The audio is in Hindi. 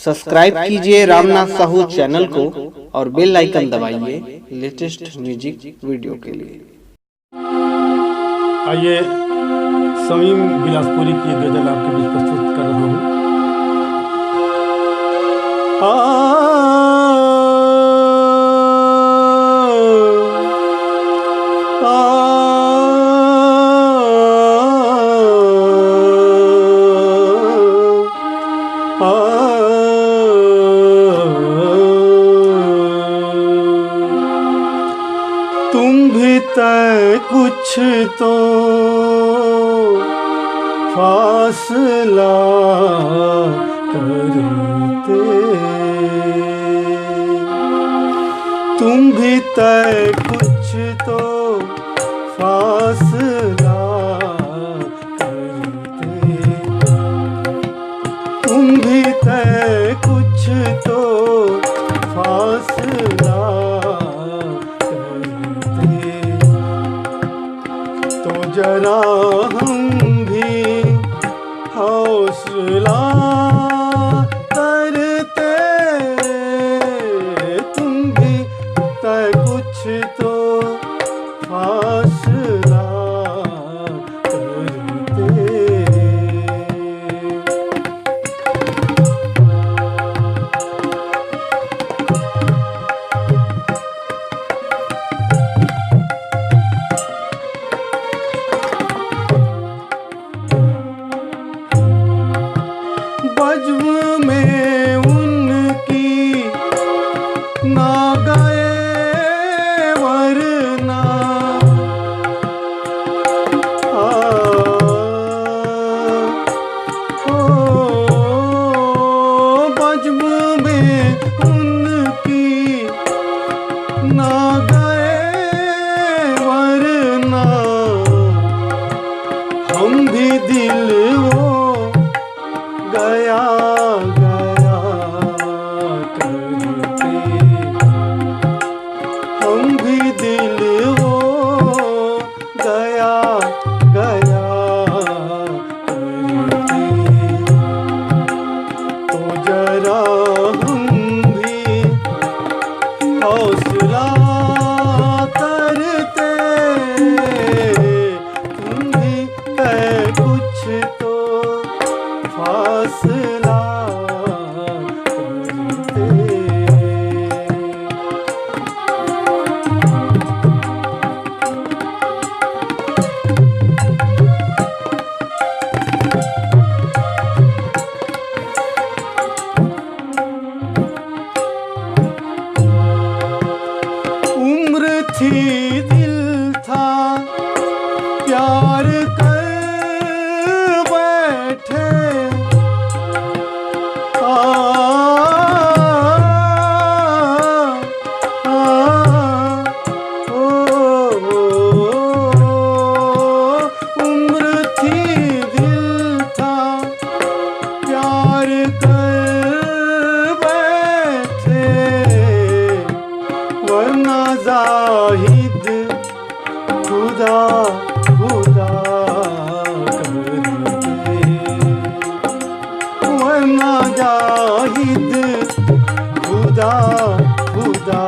सब्सक्राइब कीजिए रामनाथ साहू चैनल को और बेल आइकन दबाइए लेटेस्ट म्यूजिक वीडियो के लिए। आइए समीम बिलासपुरी की गजल आपके बीच प्रस्तुत कर रहा हूँ। तुम भी तय कुछ तो फासला करते, तुम भी तय कुछ तो फासला करते, तुम भी तय कुछ तो फासला तो जरा हम भी हौसला करते, तुम भी तय कुछ तो फासला करते। बज्म में उनकी ना गए वरना, बज्म में उनकी ना गए वरना, हम भी दिल वो गया गया करते, हम भी दिल वो गया गया करते, तो जरा हम भी हौसला करते, तुम भी तय कुछ तो फासला करते। उम्र थी दिल था प्यार कर बैठे, उम्र थी दिल था प्यार कर बैठे, वरना जाहिद खुदा खुदा करते, वरना जाहिद खुदा खुदा